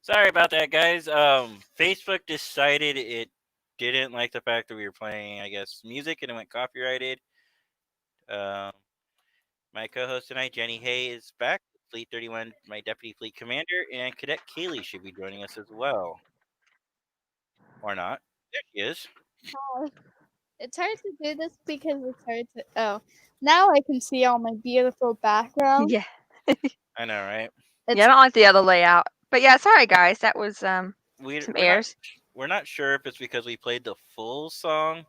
Sorry about that, guys. Facebook decided it didn't like the fact that we were playing, I guess, music, and it went copyrighted. Um, my co-host tonight, Jenny Hay, is back. Fleet 31, my deputy fleet commander, and Cadet Kaylee should be joining us as well, or not. There she is. Oh, it's hard to do this because it's hard to. Oh, now I can see all my beautiful background. Yeah. I know, right? Yeah, It's I don't like the other layout. But yeah, sorry guys, that was We some we're not errors. we're not sure if it's because we played the full song,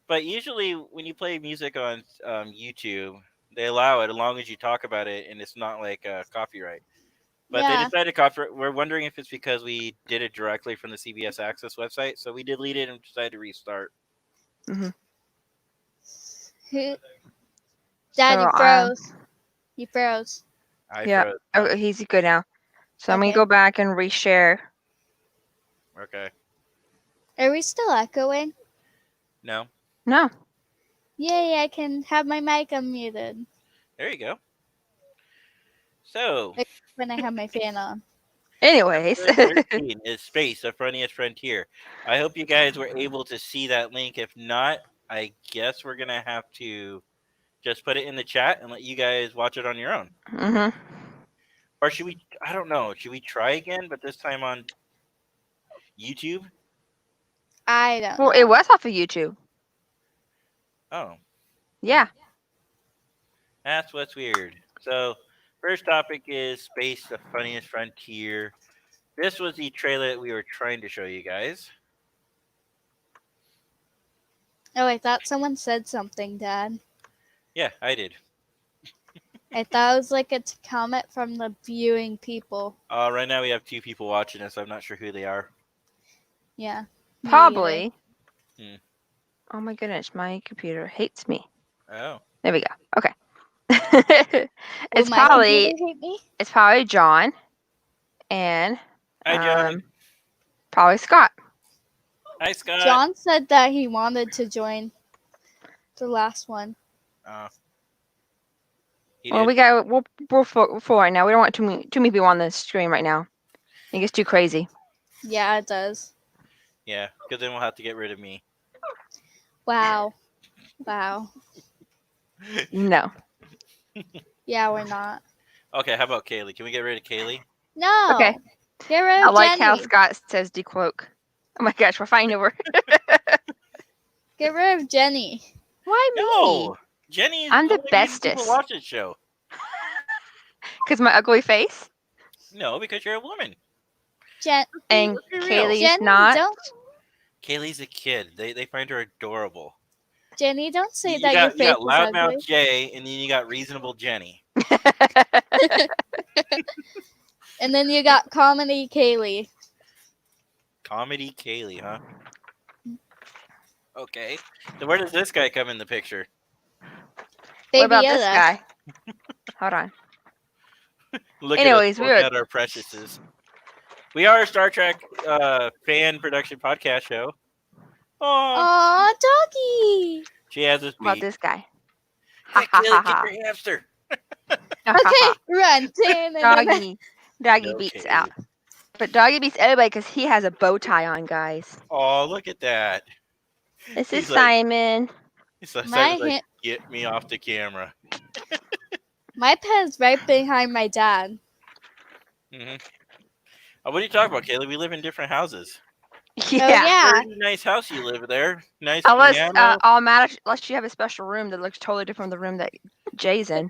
but usually when you play music on YouTube, they allow it as long as you talk about it and it's not like copyright. But they yeah. decided to copyright. We're wondering if it's because we did it directly from the CBS Access website, so we deleted and decided to restart. Hmm. Who- So Daddy froze. He froze. I yeah. froze. Oh, he's good now. So I'm gonna Okay. go back and reshare. Okay. Are we still echoing? No. No. Yay! I can have my mic unmuted There you go. So, when I have my fan on. Anyways. episode 13 is Space, the Funniest Frontier. I hope you guys were able to see that link. If not, I guess we're gonna have to just put it in the chat and let you guys watch it on your own. Hmm. Or should we? I don't know. Should we try again, but this time on YouTube? I don't Well, know. it was off of YouTube. Oh, Yeah. that's what's weird. So, first topic is Space, the Funniest Frontier. This was the trailer that we were trying to show you guys. Oh, I thought someone said something, Dad. Yeah, I did. I thought it was like a comment from the viewing people. Right now we have two people watching us. I'm not sure who they are. Yeah. me Probably. Hmm. Oh my goodness, my computer hates me. Oh, There we go. Okay. either. Will it's my probably computer hate me? John and hi John. probably Scott. Hi Scott. John said that he wanted to join the last one. Uh, he Well, did. we're full right now. We don't want too many people on the stream right now. It gets too crazy. Yeah, it does. Yeah, because then we'll have to get rid of me. Wow. Wow. No. Yeah, we're not. Okay, how about Kaylee? Can we get rid of Kaylee? No. Okay. Get rid I of like how Jenny. Scott says decloak. Oh my gosh, we're fighting over. Get rid of Jenny. Why me? No, Jenny is I'm the only reason people bestest. watch this show. Because my ugly face No, because you're a woman. and Let's be real. Kaylee's Jenny, not. don't Kaylee's a kid. They find her adorable. Jenny, don't say You that your got face is loudmouth ugly. Jay, and then you got reasonable Jenny. And then you got comedy Kaylee. Comedy Kaylee, huh? Okay. So where does this guy come in the picture? Baby What about Yoda. this guy? Hold on. Look Anyways, at us, look at our preciouses. We are a Star Trek fan production podcast show. Oh, Aw, doggy. she has this what about beat. this guy? Hey, Kaylee, get your hamster. Okay, run. Doggy No, beats Kaylee. out. But Doggy beats everybody because he has a bow tie on, guys. Oh, look at that. This is He's like- Simon. He's like, My like, hand- get me off the camera. My pet's right behind my dad. Mm-hmm. Oh, what are you talking about, Kaylee? We live in different houses. Yeah. Oh, yeah. Very nice house you live there. Nice Unless piano. unless you have a special room that looks totally different from the room that Jay's in.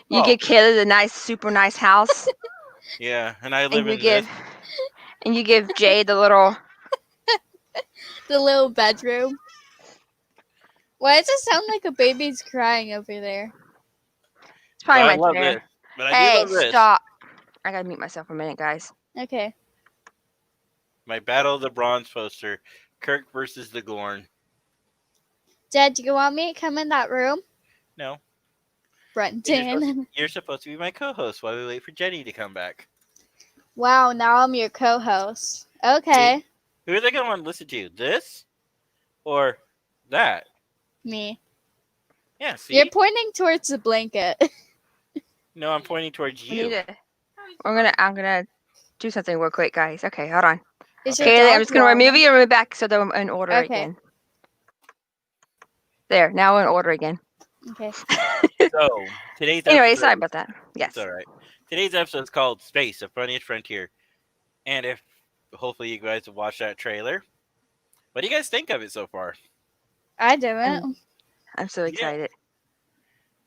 You Oh. give Kaylee the nice, super nice house, Yeah, and I live and you in give this. Jay the little. The little bedroom. Why does it sound like a baby's crying over there? It's probably I my love chair. this. But I do Hey, love this. stop! I gotta mute myself for a minute, guys. Okay. My Battle of the Bronze poster. Kirk versus the Gorn. Dad, do you want me to come in that room? No. Brenton. You're supposed to be my co-host while we wait for Jenny to come back. Wow, now I'm your co-host. Okay. Who are they going to want to listen to? This? Or that? Me. Yeah, see? You're pointing towards the blanket. No, I'm pointing towards We need you. to. I'm gonna do something real quick, guys. Okay, hold on. Is Okay. your Okay, I'm dog just gonna yelling? remove you and remove back so they're in order Okay. again. There, now we're in order again. Okay. So today's Anyway, episode, sorry about that. Yes. it's all right. Today's episode is called Space: The Funniest Frontier, and if hopefully you guys have watched that trailer, what do you guys think of it so far? I didn't. I'm so You didn't- excited.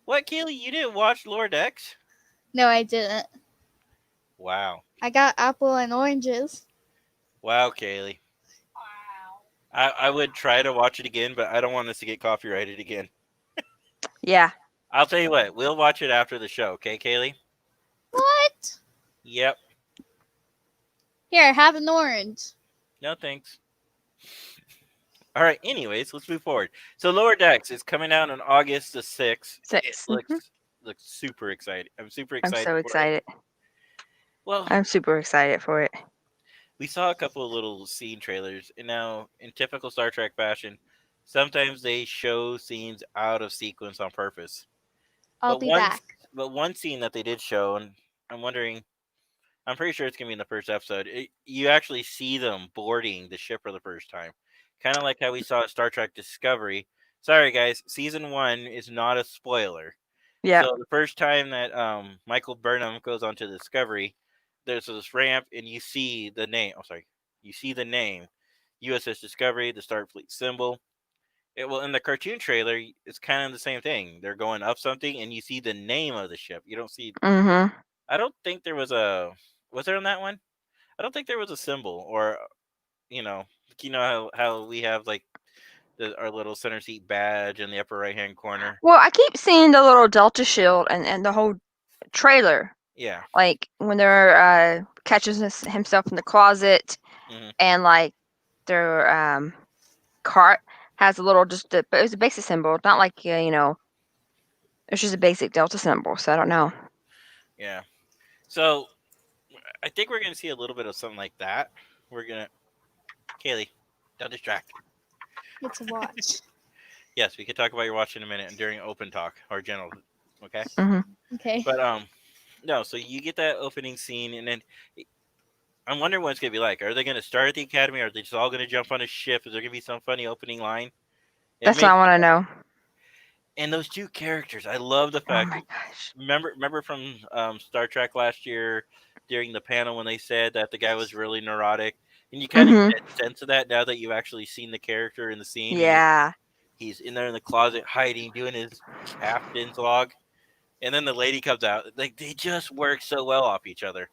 What, Kaylee? You didn't watch Lord X? No, I didn't. Wow, I got apple and oranges. wow, Kaylee. I would try to watch it again, but I don't want us to get copyrighted again. Yeah. I'll tell you what, we'll watch it after the show, okay, Kaylee? What? Yep. Here, have an orange. No thanks. All right. Anyways, let's move forward. So Lower Decks is coming out on August the 6th. Six. It looks super exciting. I'm super I'm excited. so for it. excited. Well, I'm super excited for it. we saw a couple of little scene trailers, and now in typical Star Trek fashion, sometimes they show scenes out of sequence on purpose. I'll But be one, back. but one scene that they did show, and I'm wondering, I'm pretty sure it's gonna be in the first episode. You actually see them boarding the ship for the first time, kind of like how we saw Star Trek Discovery. Sorry, guys, season 1 is not a spoiler. Yeah. So the first time that Michael Burnham goes onto Discovery, there's this ramp, and you see the name. Oh, sorry, you see the name USS Discovery, the Starfleet symbol. Well, in the cartoon trailer, it's kind of the same thing. They're going up something, and you see the name of the ship. You don't see. Mm-hmm. I don't think there was a. Was there on that one? I don't think there was a symbol, or how we have like our little center seat badge in the upper right hand corner. Well, I keep seeing the little Delta shield and the whole trailer. Yeah. Like when they're catches himself in the closet, Mhm. and like their cart has a little but it was a basic symbol, not like it's just a basic Delta symbol. So I don't know. Yeah. So I think we're gonna see a little bit of something like that. We're gonna, Kaylee, don't distract. It's a watch. Yes, we could talk about your watch in a minute and during open talk or general. Okay. Mm-hmm. Okay. But no. So you get that opening scene, and then I'm wondering what it's gonna be like. Are they gonna start at the academy? Or are they just all gonna jump on a ship? Is there gonna be some funny opening line? That's what I want to know. And those two characters, I love the Oh fact. my gosh. Remember from Star Trek last year during the panel when they said that the guy was really neurotic, and you kind of Mhm. get a sense of that now that you've actually seen the character in the scene. Yeah. He's in there in the closet hiding, doing his captain's log, and then the lady comes out. Like they just work so well off each other.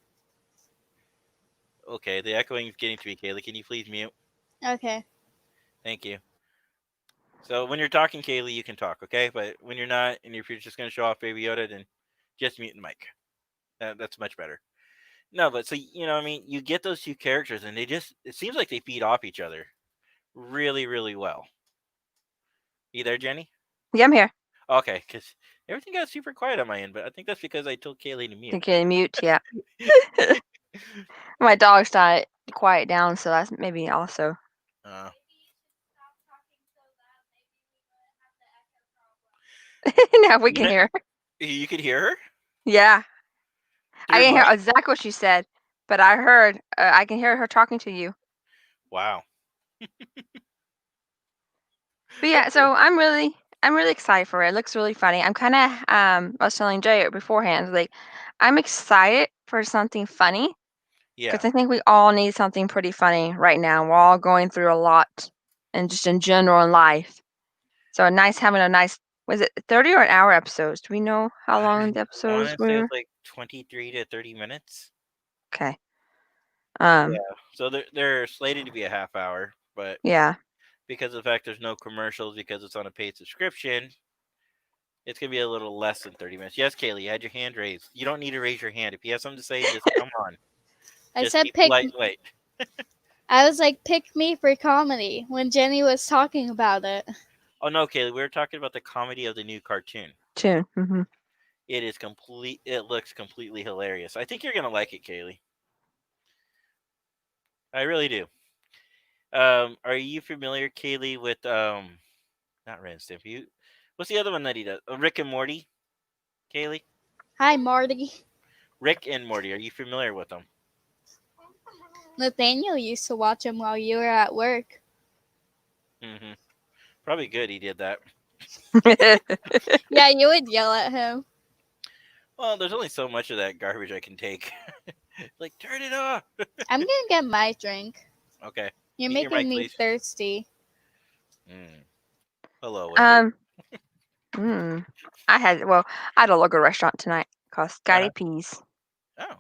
Okay, the echoing is getting to me, Kaylee. Can you please mute? Okay. Thank you. So when you're talking, Kaylee, you can talk, okay? But when you're not, and if you're just gonna show off Baby Yoda, then just mute the mic. That's much better. No, but so I mean, you get those two characters, and it seems like they feed off each other really, really well. You there, Jenny? Yeah, I'm here. Okay, because everything got super quiet on my end, but I think that's because I told Kaylee to mute. Okay, mute. Yeah. My dog's not quiet down, so that's maybe also. Now we can Yeah. hear her. You could hear her? Yeah. I Through didn't hear mine? exactly what she said, but I heard. I can hear her talking to you. Wow. But yeah, so I'm really excited for it. It looks really funny. I'm kind of I was telling Jay beforehand, like I'm excited for something funny Yeah. because I think we all need something pretty funny right now. We're all going through a lot, and just in general in life. So having a nice. Was it 30 or an hour episodes? Do we know how long the I episodes want to say were? it's like 23 to 30 minutes. Okay. Yeah. So they're slated to be a half hour, but Yeah. because of the fact there's no commercials, because it's on a paid subscription, it's gonna be a little less than 30 minutes. Yes, Kaylee, you had your hand raised. You don't need to raise your hand. If you have something to say, just come on. I Just said keep it pick. lightweight. I was like, pick me for comedy when Jenny was talking about it. Oh no, Kaylee, we were talking about the comedy of the new cartoon. Tune. Mm-hmm. It is complete. It looks completely hilarious. I think you're gonna like it, Kaylee. I really do. Are you familiar, Kaylee, with not Ren and Stimpy? What's the other one that he does? Rick and Morty, Kaylee. Hi, Marty. Rick and Morty. Are you familiar with them? Nathaniel used to watch him while you were at work. Hmm. Probably good he did that. Yeah, you would yell at him. Well, there's only so much of that garbage I can take. Like, turn it off. I'm gonna get my drink. Okay. You're Mute your making mic, me please. thirsty. Hello, Wendy. I had a local restaurant tonight called Scotty P's. Oh,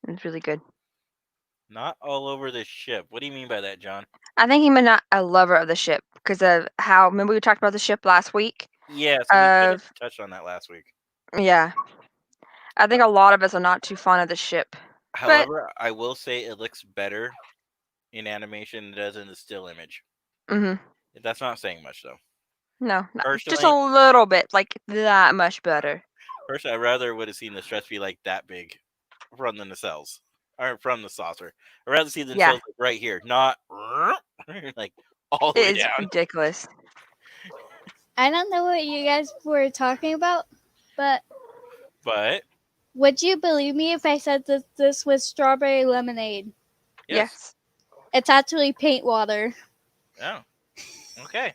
It was really good. not all over the ship. What do you mean by that, John? I think he meant not a lover of the ship because of how. Remember we talked about the ship last week? Yeah, so we kind of touched on that last week. Yeah. I think a lot of us are not too fond of the ship. However, I will say it looks better in animation than it does in the still image. Mm-hmm. That's not saying much, though. No, just a Personally, little bit, like that much better. I rather would have seen the stretch be like that big from the nacelles. Or from the saucer. I'd rather see the nacelles like right here, not like all the way It is down. ridiculous. I don't know what you guys were talking about, but But would you believe me if I said that this was strawberry lemonade? yes. It's actually paint water. Oh, okay.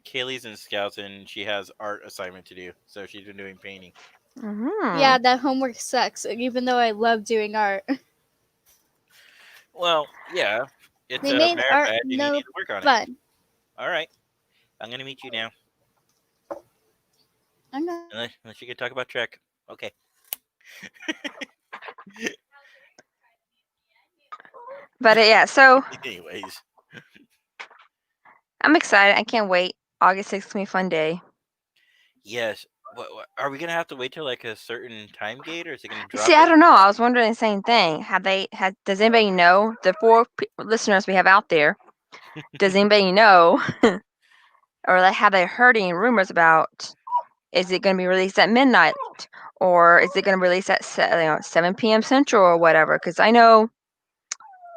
Kaylee's in Scouts and she has art assignment to do, so she's been doing painting. Mm-hmm. Yeah, that homework sucks, even though I love doing art. Well, yeah, it's They a made merit art badge and you no need to work on it. fun. All right, I'm gonna meet you now. I'm not. Unless you can talk about Trek. Okay. But yeah, so Anyways, I'm excited. I can't wait. August 6th is gonna be a fun day. yes. What, are we gonna have to wait till like a certain time gate, or is it gonna drop? See, I don't know. I was wondering the same thing. Does anybody know the four listeners we have out there? Does anybody know, or have they heard any rumors about? Is it going to be released at midnight, or is it going to release at 7 p.m. Central or whatever? Because I know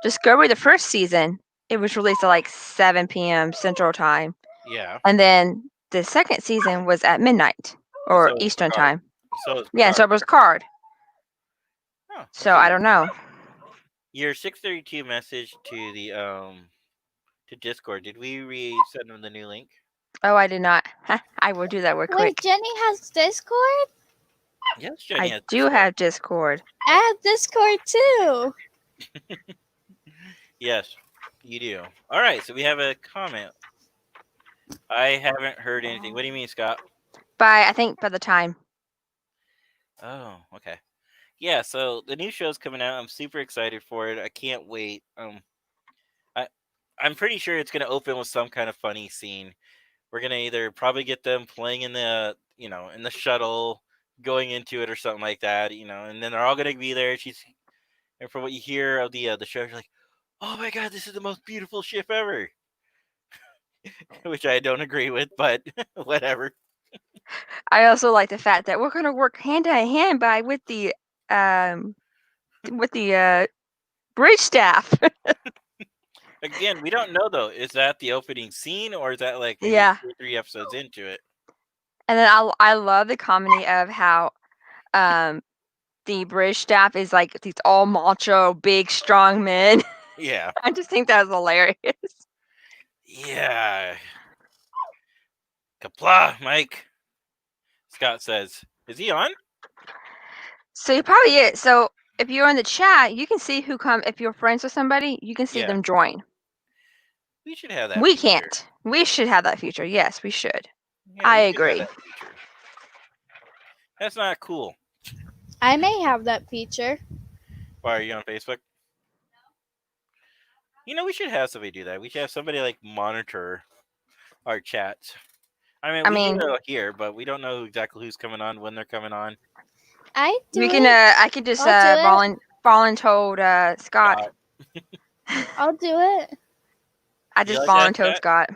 Discovery, the first season, it was released at like 7 p.m. Central time. Yeah. And then the second season was at midnight or so Eastern time. So Yeah, so it was Card. Oh, so I don't know. Your 632 message to the to Discord. Did we resend them the new link? Oh, I did not. I will do that real quick. Wait, Jenny has Discord? Yes, Jenny has do have Discord. I have Discord too. Yes, you do. All right, so we have a comment. I haven't heard anything. What do you mean, Scott? I think by the time. Oh, okay. Yeah, so the new show's coming out. I'm super excited for it. I can't wait. I'm pretty sure it's gonna open with some kind of funny scene. We're gonna either probably get them playing in the in the shuttle, going into it or something like that, and then they're all gonna be there. And from what you hear of the show, you're like, oh my god, this is the most beautiful ship ever. Which I don't agree with, but whatever. I also like the fact that we're gonna work hand in hand with the bridge staff. Again, we don't know though. Is that the opening scene or is that like maybe 2 or 3 episodes into it? And then I love the comedy of how the bridge staff is like these all macho, big, strong men. Yeah. I just think that was hilarious. Yeah. Kapla, Mike. Scott says, is he on? So he probably is. So if you're in the chat, you can see who come. If you're friends with somebody, you can see them join. We should have that. We can't. We should have that feature. Yes, we should. Yeah, I agree. That's not cool. I may have that feature. Why are you on Facebook? We should have somebody do that. We should have somebody like monitor our chats. I mean, we do it here, but we don't know exactly who's coming on, when they're coming on. I could just voluntold Scott. I'll do it. I just voluntold Scott.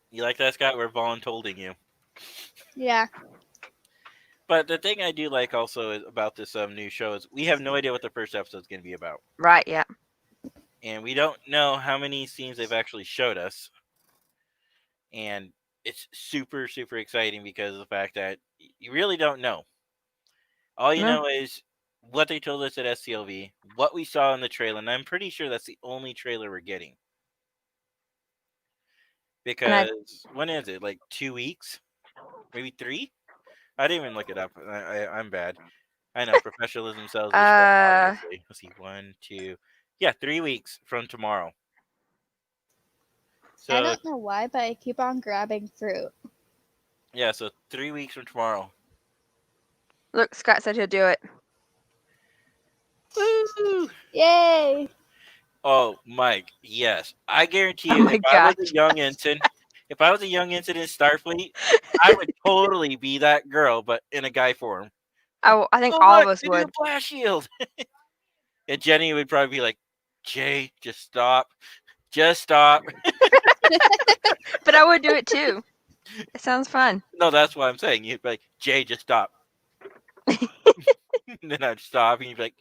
You like that, Scott? We're voluntolding you. Yeah. But the thing I do like also about this new show is we have no idea what the first episode is going to be about. Right, yeah. And we don't know how many scenes they've actually showed us. And it's super, super exciting because of the fact that you really don't know. All you know is what they told us at SCLV, what we saw in the trailer, and I'm pretty sure that's the only trailer we're getting. Because when is it? Like 2 weeks? Maybe 3? I didn't even look it up. I'm bad. I know professionalism sells its stuff, obviously. Let's see, 1, 2, yeah, 3 weeks from tomorrow. So I don't know why, but I keep on grabbing fruit. yeah, so 3 weeks from tomorrow. Look, Scott said he'll do it. Woo! Yay! Oh, Mike, yes, I guarantee Oh you, my if I was gosh. a young ensign, if I was a young ensign in Starfleet, I would totally be that girl, but in a guy form. I think Oh, all look, of us they do a would. blast shield. And Jenny would probably be like, Jay, just stop. Just stop. But I would do it too. It sounds fun. No, that's what I'm saying. You'd be like, Jay, just stop. Then I'd stop, and you'd be like,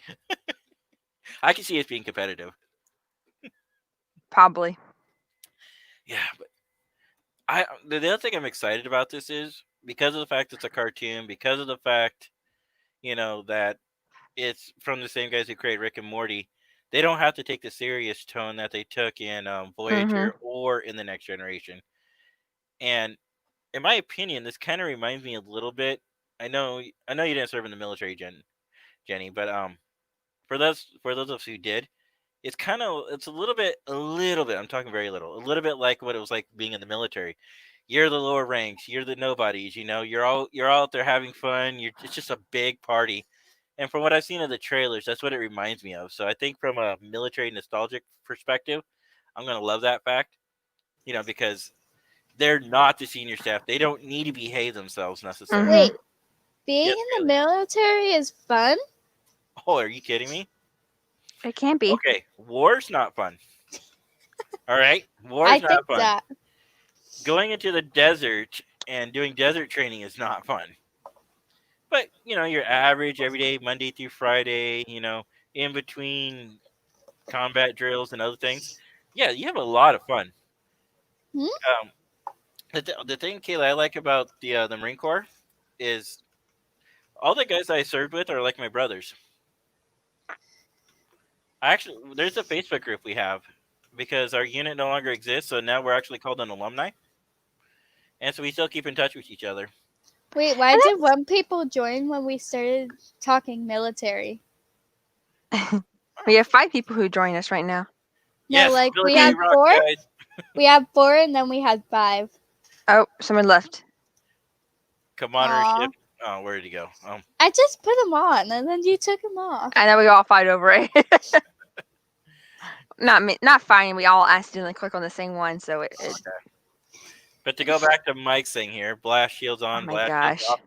I can see us being competitive. Probably. Yeah, but the other thing I'm excited about this is because of the fact it's a cartoon, because of the fact, that it's from the same guys who created Rick and Morty. They don't have to take the serious tone that they took in Voyager or in the Next Generation. And in my opinion, this kind of reminds me a little bit. I know you didn't serve in the military, Jenny, but for those of us who did, it's a little bit. I'm talking very little. A little bit like what it was like being in the military. You're the lower ranks. You're the nobodies. You're all out there having fun. It's just a big party. And from what I've seen of the trailers, that's what it reminds me of. So I think from a military nostalgic perspective, I'm gonna love that fact. Because they're not the senior staff. They don't need to behave themselves necessarily. Wait, being Yes, in the military is fun? Oh, are you kidding me? It can be. Okay, war's not fun. All right, war's I not think fun. that. Going into the desert and doing desert training is not fun. But your average everyday Monday through Friday, in between combat drills and other things, yeah, you have a lot of fun. Hmm? The thing, Kayla, I like about the Marine Corps is all the guys I served with are like my brothers. There's a Facebook group we have because our unit no longer exists, so now we're actually called an alumni, and so we still keep in touch with each other. Wait, why did one people join when we started talking military? We have 5 people who join us right now. No, Yes, like we military had rock, 4. guys. We had 4, and then we had 5. Oh, someone left. Commandership. Oh, where did he go? I just put them on, and then you took them off. I know we all fight over it. Not fighting. We all accidentally click on the same one, so it But to go back to Mike's thing here, blast shields on, oh my blast gosh. shields off.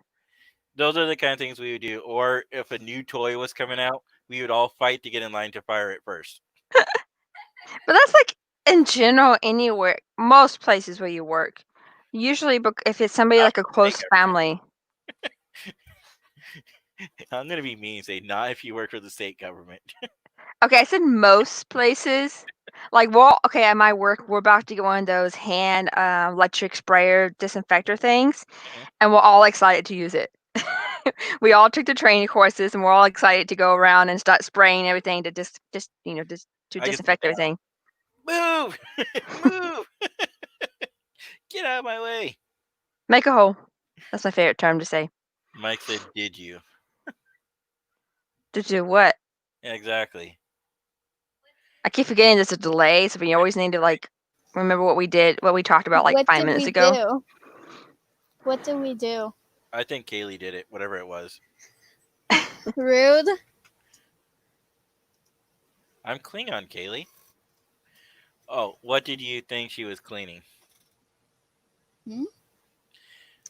Those are the kind of things we would do. Or if a new toy was coming out, we would all fight to get in line to fire it first. But that's like in general anywhere, most places where you work. Usually, if it's somebody like a close family. I'm gonna be mean and say not if you work for the state government. Okay, I said most places. Like, well, okay, at my work, we're about to get one of those hand electric sprayer disinfector things, and we're all excited to use it. We all took the training courses, and we're all excited to go around and start spraying everything to disinfect everything. Move, move, get out of my way. Make a hole. That's my favorite term to say. Mike said, "Did you?" To do what? Exactly. I keep forgetting there's a delay, so we always need to remember what we talked about like 5 minutes ago. What did we do? I think Kaylee did it, whatever it was. Rude. I'm Klingon, Kaylee. Oh, what did you think she was cleaning?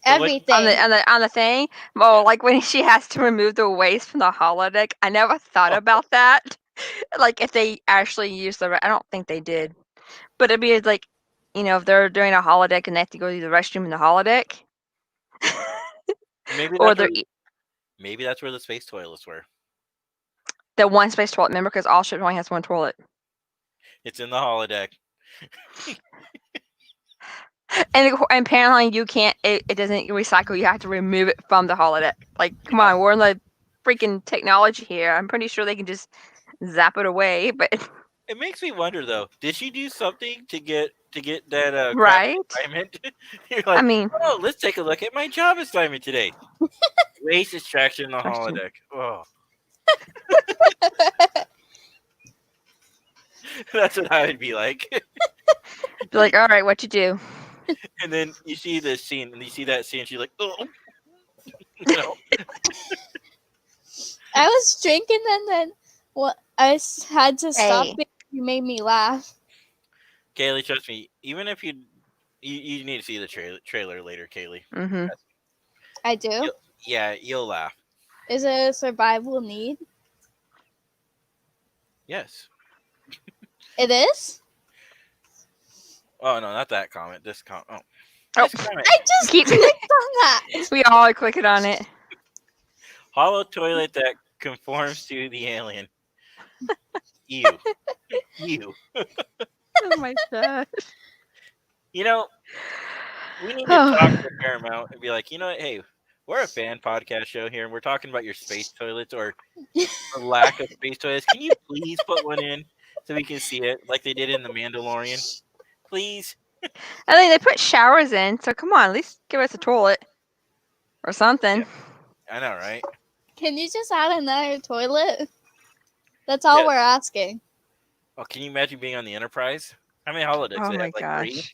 Everything. On the thing. Well, like when she has to remove the waste from the holodeck, I never thought about that. Like if they actually use I don't think they did. But it'd be like, if they're doing a holodeck and they have to go to the restroom in the holodeck. Maybe that's where the space toilets were. The one space toilet, remember, because all ships only has one toilet. It's in the holodeck. And apparently you can't. It doesn't recycle. You have to remove it from the holodeck. Like, come on, we're in the freaking technology here. I'm pretty sure they can just zap it away. But It makes me wonder though. Did she do something to get that crappy right? assignment? You're I like, mean, oh, let's take a look at my job assignment today. Race distraction in the Distraction. holodeck. Oh, that's what I would be like. be like, all right, what you do? And then you see this scene, and you see that scene. She's like, oh, no. I was drinking and then I had to stop Hey. because you made me laugh. Kaylee, trust me. Even if you need to see the trailer later, Kaylee. Mm-hmm. I do. Yeah, you'll laugh. Is it a survival need? Yes. It is? Oh no, not that comment. This comment. Oh, Oh. this comment. I just Keep- clicked on that. We all are clicking on it. Hollow toilet that conforms to the alien. Ew. Ew. Oh my gosh. You know, we need to talk to Paramount and be like, you know what? Hey, we're a fan podcast show here, and we're talking about your space toilets or the lack of space toilets. Can you please put one in so we can see it like they did in The Mandalorian? Please. I think they put showers in, so come on, at least give us a toilet or something. I know, right? Can you just add another toilet? That's all Yeah. we're asking. Oh, can you imagine being on the Enterprise? How many holodecks? Oh They my have like gosh.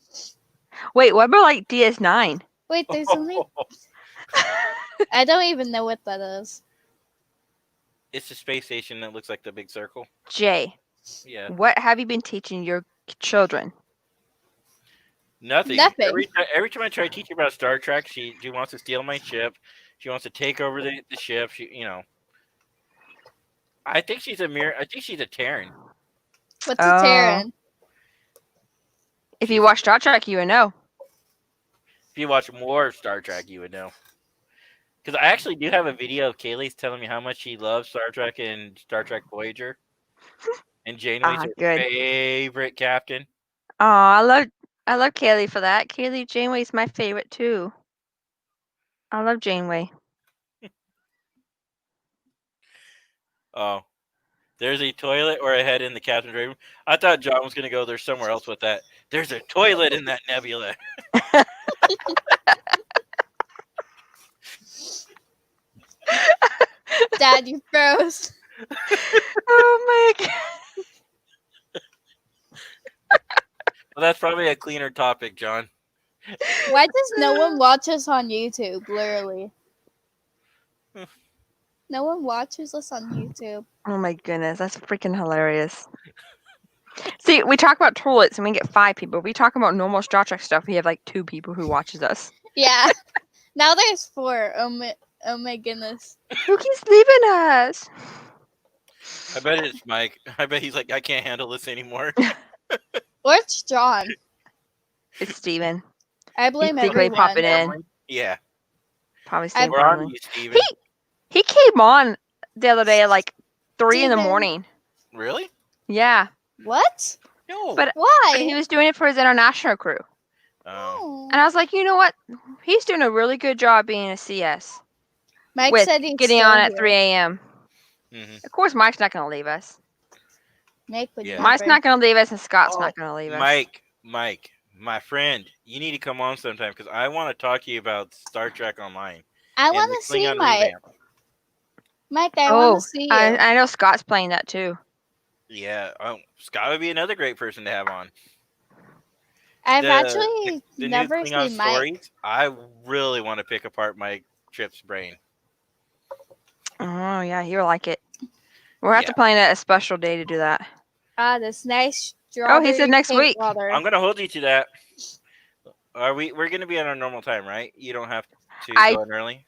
3? Wait, what about like DS9? Wait, there's only. I don't even know what that is. It's a space station that looks like the big circle. Jay, Yeah. what have you been teaching your children? Nothing. Nothing. Every time I try to teach her about Star Trek, she wants to steal my ship. She wants to take over the ship. I think she's a Terran. What's a Terran? If you watch Star Trek, you would know. If you watch more of Star Trek, you would know. Because I actually do have a video of Kaylee's telling me how much she loves Star Trek and Star Trek Voyager. And Janeway's her good. favorite captain. Oh, I love Kaylee for that. Kaylee Janeway's my favorite too. I love Janeway. Oh. There's a toilet or a head in the captain's room. I thought John was going to go there somewhere else with that. There's a toilet in that nebula. Dad, you froze. Oh my god. Well, that's probably a cleaner topic, John. Why does no one watch us on YouTube? Literally. No one watches us on YouTube. Oh my goodness, that's freaking hilarious. See, we talk about toilets and we get 5 people. We talk about normal Star Trek stuff. We have like 2 people who watches us. Yeah. Now there's 4. Oh my goodness. Who keeps leaving us? I bet it's Mike. I bet he's like, I can't handle this anymore. Or it's John. It's Steven. I blame secretly everyone. popping in. Yeah. Probably Steven. We're on finally. you, Steven. He came on the other day at like 3 in the Steven. morning. Really? Yeah. What? No. But Why? he was doing it for his international crew. Oh. Oh. And I was like, you know what? He's doing a really good job being a CS. Mike with said he's getting still on at here. 3 a.m. Mhm. Of course, Mike's not going to leave us. Mike would Yeah. never. Mike's not going to leave us, and Scott's Oh, not going to leave us. Mike, my friend, you need to come on sometime because I want to talk to you about Star Trek Online. I and want the to see Klingon Mike. revamp. Mike, I Oh, want to see you. I know Scott's playing that too. Yeah, Scott would be another great person to have on. I've the- actually The never new Klingon seen Mike. stories. I really want to pick apart Mike Tripp's brain. Oh, yeah, he'll like it. We'll have Yeah. to plan a special day to do that. This nice Oh, he strawberry said next cake week. water. I'm gonna hold you to that. We're gonna be at our normal time, right? You don't have to I- go in early.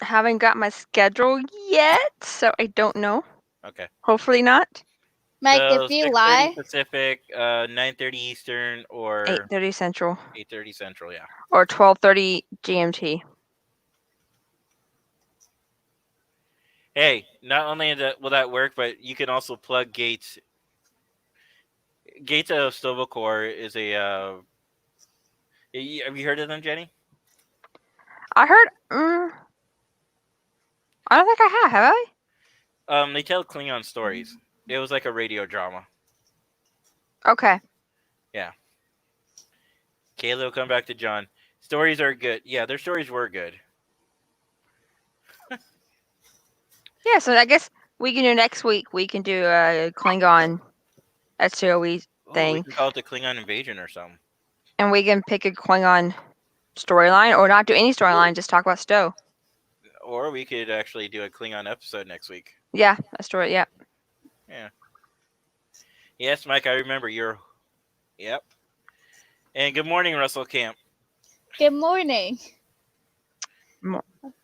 Haven't got my schedule yet, so I don't know. Okay. Hopefully not. Mike, So if you 6:30 lie, Pacific, 9:30 Eastern, or 8:30 Central 8:30 Central. Yeah. or 12:30 GMT. Hey, not only will that work, but you can also plug Gates. Gates of Stovall is a. Have you heard of them, Jenny? I heard. I don't think I have I? They tell Klingon stories. It was like a radio drama. Okay. Yeah. Kayla will come back to John. Stories are good. Yeah, their stories were good. Yeah, so I guess we can do next week. We can do a Klingon SOE Oh, we thing, can call it the Klingon invasion or something. and we can pick a Klingon storyline, or not do any storyline. Just talk about Stowe. Or we could actually do a Klingon episode next week. Yeah, a story. Yeah. Yeah. Yes, Mike, I remember you're. Yep. And good morning, Russell Camp. Good morning.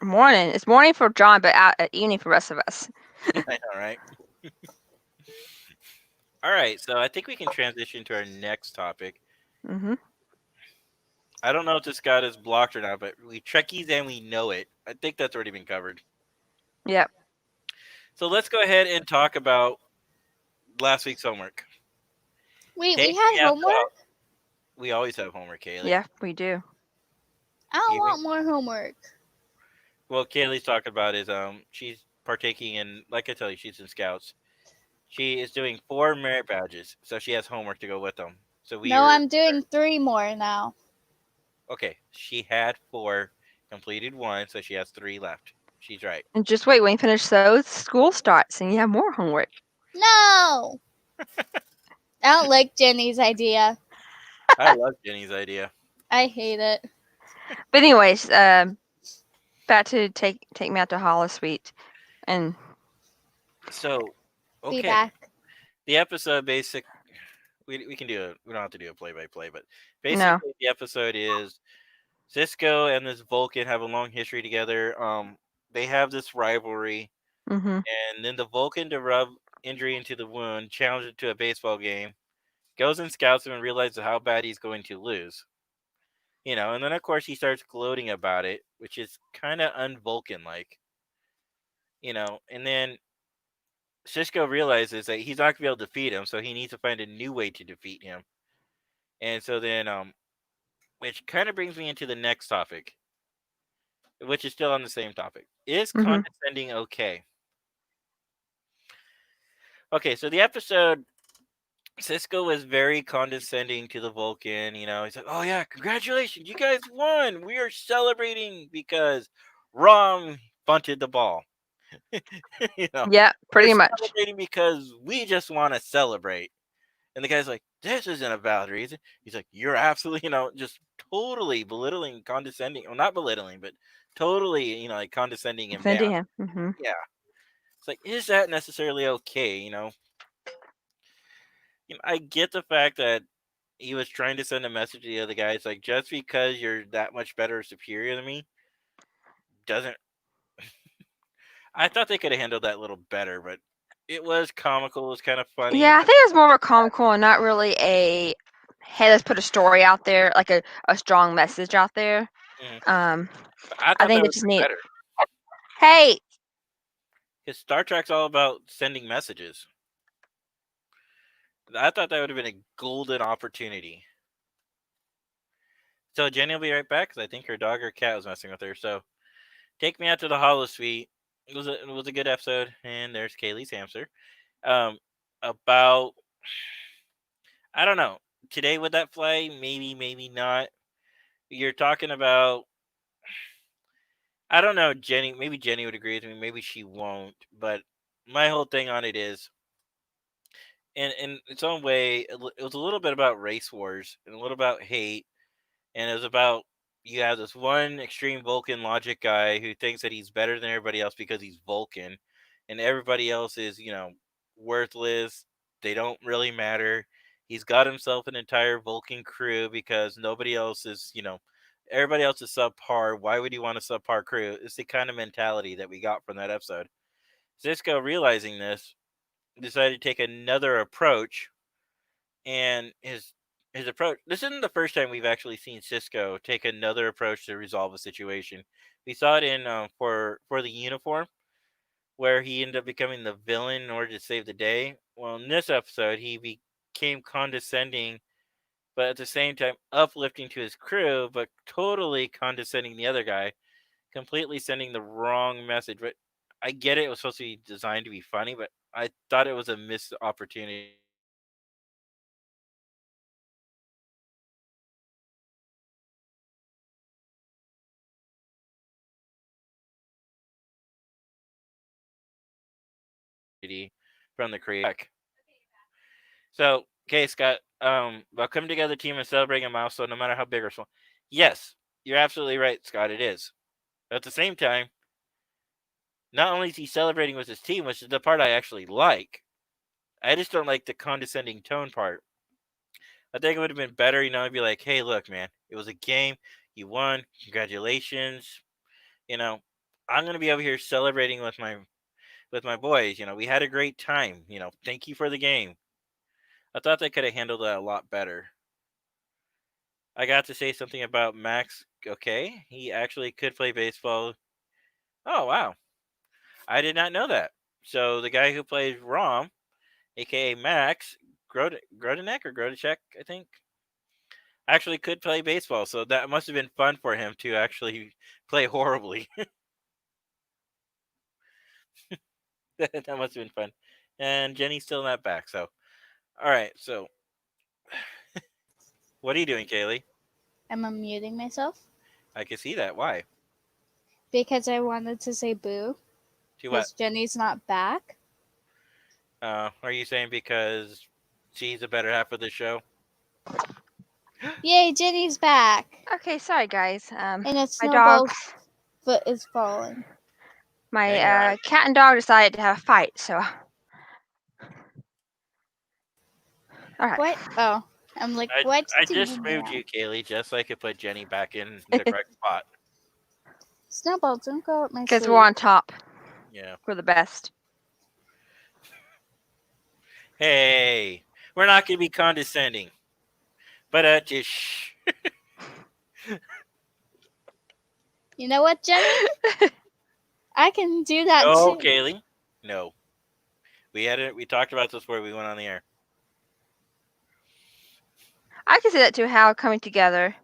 Morning. It's morning for John, but evening for the rest of us. I know, right? All right, so I think we can transition to our next topic. Mm-hmm. I don't know if this got us blocked or not, but we Trekkies and we know it. I think that's already been covered. Yep. So let's go ahead and talk about last week's homework. Wait, Take we had me out homework? We always have homework, Kaylee. Yeah, we do. I don't You- want more homework. Well, Kaylee's talking about is she's partaking in, like I tell you, she's in Scouts. She is doing 4 merit badges, so she has homework to go with them. So No, I'm doing 3 more now. Okay, she had 4, completed 1, so she has 3 left. She's right. And just wait, when you finish those, school starts and you have more homework. No! I don't like Jenny's idea. I love Jenny's idea. I hate it. But anyways, back to take me out to Hollow Suite, and So, Be okay, back. the episode basic. We can do we don't have to do a play by play, but basically No. the episode is Cisco and this Vulcan have a long history together. They have this rivalry, mm-hmm. and then the Vulcan, to rub injury into the wound, challenges it to a baseball game, goes and scouts him and realizes how bad he's going to lose. And then of course he starts gloating about it, which is kind of un-Vulcan like. And then Cisco realizes that he's not going to be able to defeat him, so he needs to find a new way to defeat him. And so then, which kind of brings me into the next topic, which is still on the same topic. Is Mhm. condescending okay? Okay, so the episode, Cisco was very condescending to the Vulcan. He's like, "Oh yeah, congratulations, you guys won. We are celebrating because Rom bunted the ball." Yeah, pretty "We're much. celebrating because we just want to celebrate." And the guy's like, "This isn't a valid reason." He's like, "You're absolutely, just totally belittling, condescending. Well, not belittling, but totally, like condescending him Offending down." him. Mm-hmm. Yeah. It's like, is that necessarily okay? I get the fact that he was trying to send a message to the other guy. It's like, just because you're that much better or superior than me doesn't. I thought they could have handled that a little better, but it was comical. It was kind of funny. Yeah, I think it was more of a comical and not really a hey, let's put a story out there, like a strong message out there. I thought I think that it's was just neat. better. Hey, Because Star Trek's all about sending messages. I thought that would have been a golden opportunity. So Jenny will be right back because I think her dog or cat was messing with her. So take me out to the Hollow Suite. It was a good episode, and there's Kaylee's hamster. About, I don't know. Today would that fly? Maybe, maybe not. You're talking about, I don't know, Jenny. Maybe Jenny would agree with me. Maybe she won't. But my whole thing on it is, in its own way, it was a little bit about race wars and a little about hate, and it was about, you have this one extreme Vulcan logic guy who thinks that he's better than everybody else because he's Vulcan, and everybody else is, worthless. They don't really matter. He's got himself an entire Vulcan crew because nobody else is, everybody else is subpar. Why would you want a subpar crew? It's the kind of mentality that we got from that episode. Cisco, realizing this, decided to take another approach, and his approach. This isn't the first time we've actually seen Cisco take another approach to resolve a situation. We saw it in for the uniform, where he ended up becoming the villain in order to save the day. Well, in this episode, he became condescending, but at the same time uplifting to his crew, but totally condescending the other guy, completely sending the wrong message. But I get it. It was supposed to be designed to be funny, but I thought it was a missed opportunity. From the creator. So, okay, Scott, about coming together team and celebrating a milestone, no matter how big or small. Yes, you're absolutely right, Scott. It is. But at the same time, not only is he celebrating with his team, which is the part I actually like, I just don't like the condescending tone part. I think it would have been better, I'd be like, hey, look, man, it was a game. You won. Congratulations. I'm gonna be over here celebrating with my boys. We had a great time. Thank you for the game. I thought they could have handled that a lot better. I got to say something about Max. Okay, he actually could play baseball. Oh wow, I did not know that. So the guy who plays Rom, aka Max Grodenek or Grodechek, I think, actually could play baseball. So that must have been fun for him to actually play horribly. That must have been fun. And Jenny's still not back. So, all right. So, what are you doing, Kaylee? I'm unmuting myself I can see that. Why? because I wanted to say boo To what? because Jenny's not back. Are you saying because she's the better half of the show? Yay, Jenny's back. Okay, sorry guys. And a My snowball's dogs, foot is falling. my Hang on. cat and dog decided to have a fight. So, all right. What? Oh, I'm like, I what? I do just you moved want? you, Kaylee, just so I could put Jenny back in the correct spot. Snowball, don't go up my Because sleeve. we're on top. Yeah. We're the best. Hey, we're not gonna be condescending, but just shh. You know what, Jenny? I can do that No, too. Kaylee. No. We talked about this before we went on the air. I can see that too, how coming together.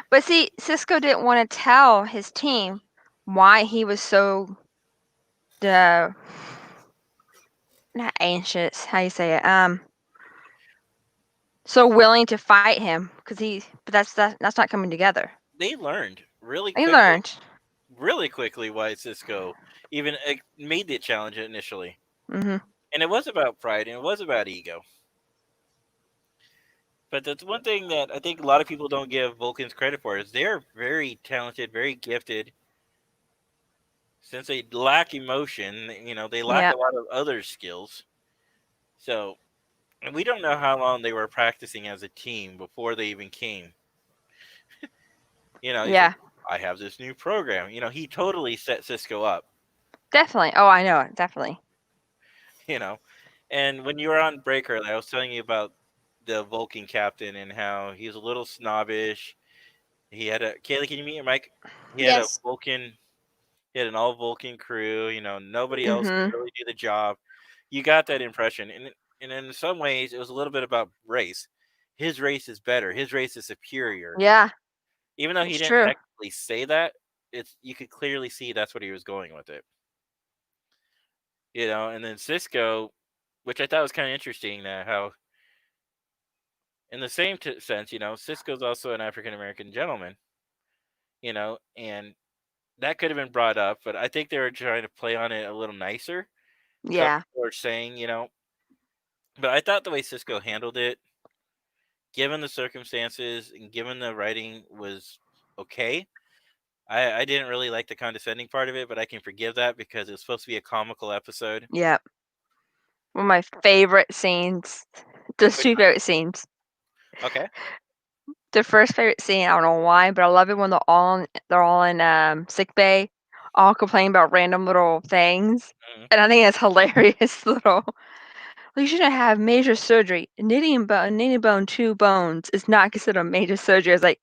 But see, Cisco didn't want to tell his team why he was so not anxious. How you say it? So willing to fight him but that's not coming together. They learned really He quickly. learned. Really quickly why Cisco even made the challenge initially. Hmm. And it was about pride and it was about ego. But that's one thing that I think a lot of people don't give Vulcans credit for is they're very talented, very gifted. Since they lack emotion, they lack Yeah. a lot of other skills. So, and we don't know how long they were practicing as a team before they even came. He's Yeah. like, I have this new program. He totally set Cisco up. Definitely. Oh, I know it. Definitely. And when you were on breaker, I was telling you about the Vulcan captain and how he was a little snobbish. He had Kaylee, can you mute your mic? He had a Yes. Vulcan. He had an all Vulcan crew. Nobody else Mhm. could really do the job. You got that impression, and in some ways, it was a little bit about race. His race is better. His race is superior. Yeah. Even though he It's didn't true. technically say that, you could clearly see that's what he was going with it. And then Cisco, which I thought was kind of interesting, that how in the same sense, Cisco's also an African American gentleman, and that could have been brought up, but I think they were trying to play on it a little nicer. So Yeah. people are saying, but I thought the way Cisco handled it, given the circumstances and given the writing, was okay. I didn't really like the condescending part of it, but I can forgive that because it was supposed to be a comical episode. Yep. One of my favorite scenes. There's Which two favorite scenes. Okay. The first favorite scene, I don't know why, but I love it when they're all in sick bay, all complaining about random little things. Mhm. And I think that's hilarious. Well, you shouldn't have major surgery. Knitting bone 2 bones is not considered major surgery. It's like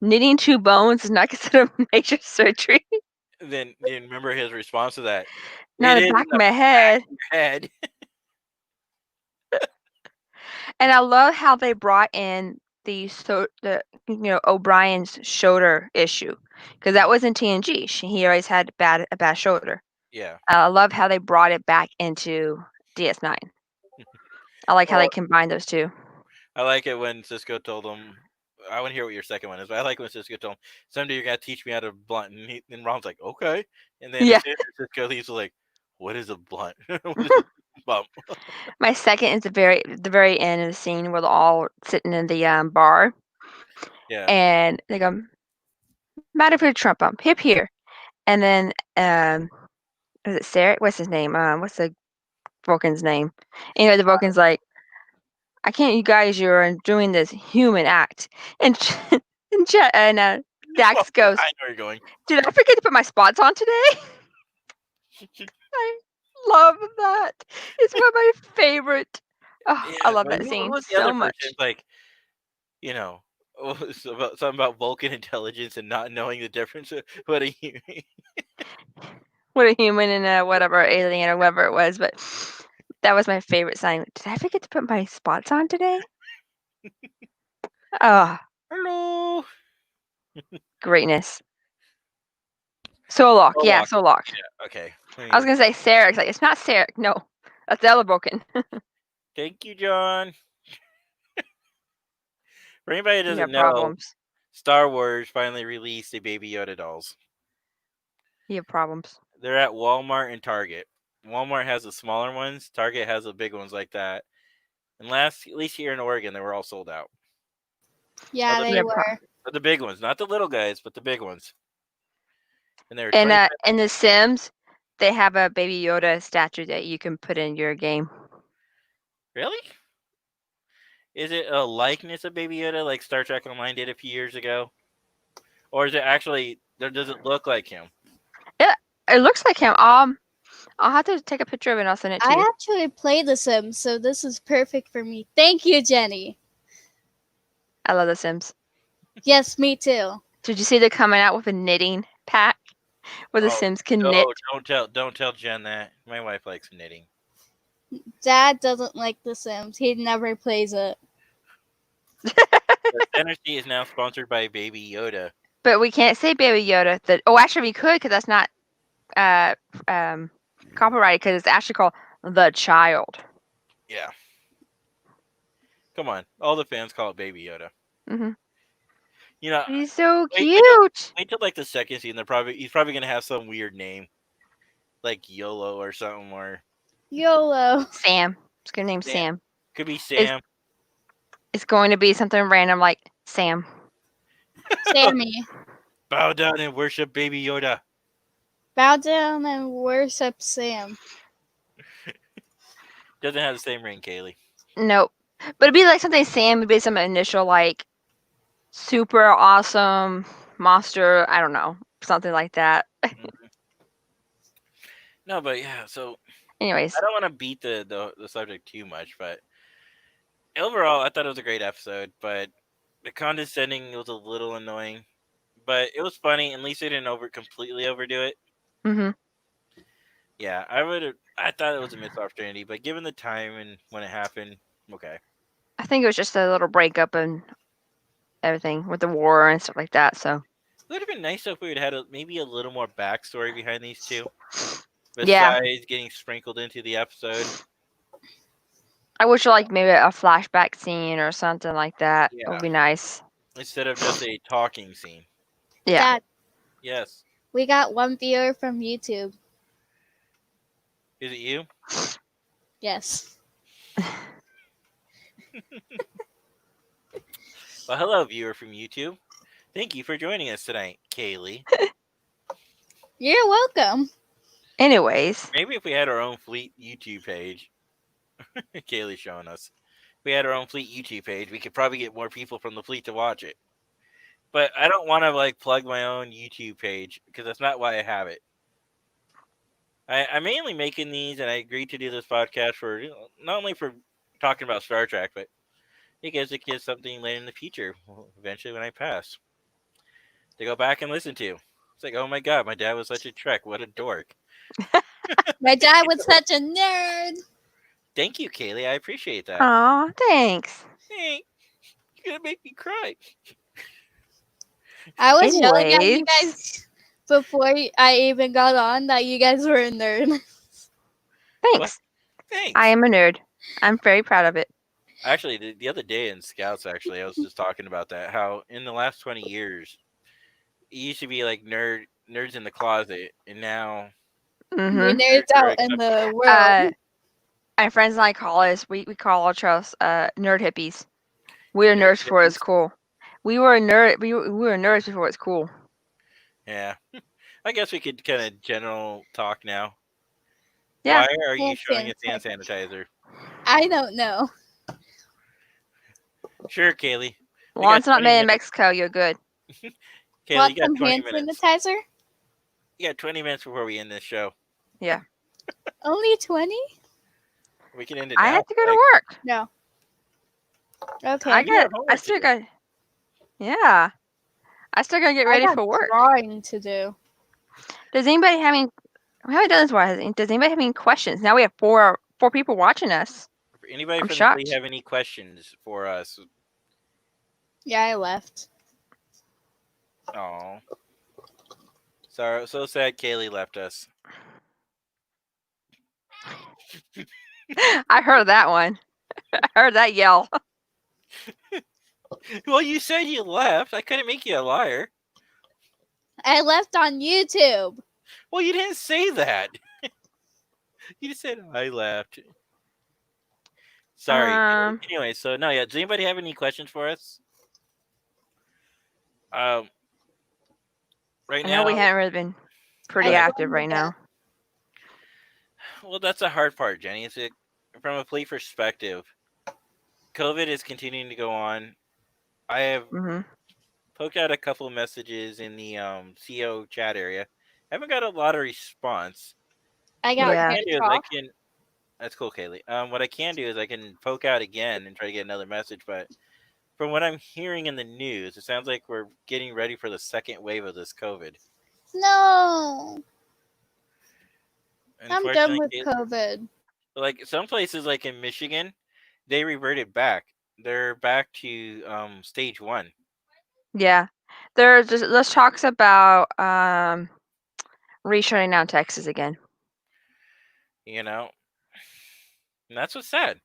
knitting 2 bones is not considered major surgery. Then do you remember his response to that? Now It the is back in of the my head. back of your head. And I love how they brought in O'Brien's shoulder issue, because that was in TNG. He always had a bad shoulder. Yeah. I love how they brought it back into DS9. I like how Well, they combined those two. I like it when Cisco told him. I want to hear what your second one is, but I like when Cisco told him, "Someday you're gonna teach me how to blunt," and Ron's like, "Okay," and then Yeah. as soon as Cisco leaves, like, "What is a blunt? What is a bump?" My second is the very end of the scene where they're all sitting in the bar, Yeah. and they go, "Matter for Trump bump, hip here," and then is it Sarah? What's his name? What's the Vulcan's name? Anyway, the Vulcan's like, "I can't, you guys. You're doing this human act," and Dax goes, I know where you're going. "Did I forget to put my spots on today?" I love that. It's one of my favorite. Oh, I love that What scene was the so other much. person like? You know, it's about something about Vulcan intelligence and not knowing the difference of what a What a human and a whatever alien or whatever it was, but that was my favorite sign. Did I forget to put my spots on today? Oh, hello. greatness. Solok, yeah, Solok. Solok. Yeah. Okay. I was gonna say Sarek. Like, it's not Sarek. No, that's the other Vulcan. Thank you, John. For anybody who You doesn't have know, problems. Star Wars finally released the Baby Yoda dolls. You have problems. They're at Walmart and Target. Walmart has the smaller ones. Target has the big ones like that. And at least here in Oregon, they were all sold out. Yeah, the they Yeah, were. But the big ones, not the little guys, but the big ones. And they were And 25. in The Sims, they have a Baby Yoda statue that you can put in your game. Really? Is it a likeness of Baby Yoda like Star Trek Online did a few years ago? Or is it actually, does it look like him? It looks like him. I'll have to take a picture of it and I'll send it to I you. actually play The Sims, so this is perfect for me. Thank you, Jenny. I love The Sims. Yes, me too. Did you see they're coming out with a knitting pack where the Sims can knit? Don't tell Jen that. My wife likes knitting. Dad doesn't like The Sims. He never plays it. The Energy is now sponsored by Baby Yoda. But we can't say Baby Yoda. Actually, we could because that's not copyrighted because it's actually called The Child. Yeah. Come on. All the fans call it Baby Yoda. Hmm. You know, He's so wait cute. till like the second scene. He's probably gonna have some weird name, like YOLO or something, or YOLO. Sam. It's gonna name Sam. could be Sam. It's going to be something random like Sam. Sammy. Bow down and worship Baby Yoda. Bow down and worship Sam. Doesn't have the same ring, Kaylee. Nope. But it'd be like something Sam would be some initial like super awesome monster. I don't know. Something like that. No, but yeah. So Anyways. I don't want to beat the subject too much, but overall, I thought it was a great episode. But the condescending was a little annoying, but it was funny. At least they didn't completely overdo it. Mm-hmm. Yeah, I thought it was a missed opportunity, but given the time and when it happened, okay. I think it was just a little breakup and everything with the war and stuff like that. So It would have been nice if we had had maybe a little more backstory behind these two. Besides yeah, getting sprinkled into the episode. I wish like maybe a flashback scene or something like that. It Yeah. would be nice. Instead of just a talking scene. Yeah. Dad, Yes. we got one viewer from YouTube. Is it you? Yes. Well, hello, viewer from YouTube. Thank you for joining us tonight, Kaylee. You're welcome. Anyways, Maybe if we had our own Fleet YouTube page, Kaylee's showing us. If we had our own Fleet YouTube page, we could probably get more people from the Fleet to watch it. But I don't want to like plug my own YouTube page because that's not why I have it. I'm mainly making these, and I agreed to do this podcast for not only for talking about Star Trek, but because it gives something later in the future, eventually when I pass, to go back and listen to. It's like, oh my god, my dad was such a Trek. What a dork. My dad was such a nerd. Thank you, Kaylee. I appreciate that. aw, thanks. Hey, you're gonna make me cry. I was yelling at you Anyways. guys before I even got on that you guys were a nerd. Thanks. Thanks. I am a nerd. I'm very proud of it. Actually, the other day in Scouts, I was just talking about that. How in the last 20 years, it used to be like nerds in the closet, and now We're Mm-hmm. nerds Nerds are out in the world. My friends and I call us, we call ourselves nerd hippies. We're Nerd nerds before it's hippies? cool. We were nerds before it's cool. Yeah, I guess we could kind of general talk now. Yeah. Why are you Hand showing us hand sanitizer? I don't know. Sure, Kaylee. We Well, got it's not 20 made in minutes. Mexico. You're good. Kaylee, Want you got some 20 hand minutes. sanitizer? You got 20 minutes before we end this show. Yeah. Only 20? We can end it I now. have to go to right? work. No. Okay. I You have got. I homework to still do. got. Yeah. I still gotta get ready I got for work. drawing to do. Does anybody have any? We haven't done this while. Does anybody have any questions? Now we have four people watching us. Anybody I'm from the fleet shocked. have any questions for us? Yeah, I left. Oh, sorry, so sad. Kaylee left us. I heard that one. I heard that yell. Well, you said you left. I couldn't make you a liar. I left on YouTube. Well, you didn't say that. You just said I left. Sorry. Anyway, so no, yeah. Does anybody have any questions for us? Right I now, know we haven't really been pretty Go ahead. active right now. Well, that's the hard part, Jenny. From a fleet perspective, COVID is continuing to go on. I have hmm poked out a couple of messages in the CO chat area. Haven't got a lot of response. I What got I Yeah. can do is talk. That's cool, Kaylee. What I can do is I can poke out again and try to get another message. But from what I'm hearing in the news, it sounds like we're getting ready for the second wave of this COVID. No. I'm done with Unfortunately, COVID. like some places, like in Michigan, they reverted back. They're back to stage 1. Yeah. There's talks about re-shutting down Texas again. You know, and that's what's sad.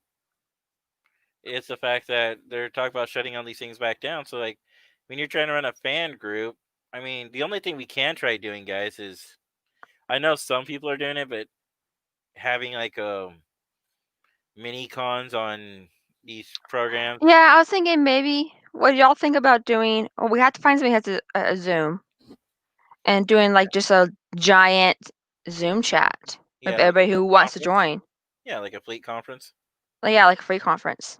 It's the fact that they're talking about shutting all these things back down. So, like, when you're trying to run a fan group, I mean, the only thing we can try doing, guys, is I know some people are doing it, but having like mini cons on these programs. Yeah, I was thinking maybe what do y'all think about doing? Well, we have to find somebody who has a Zoom and doing like just a giant Zoom chat Yeah, with like a everybody who fleet wants to conference. join. Yeah, like a fleet conference. Like a free conference.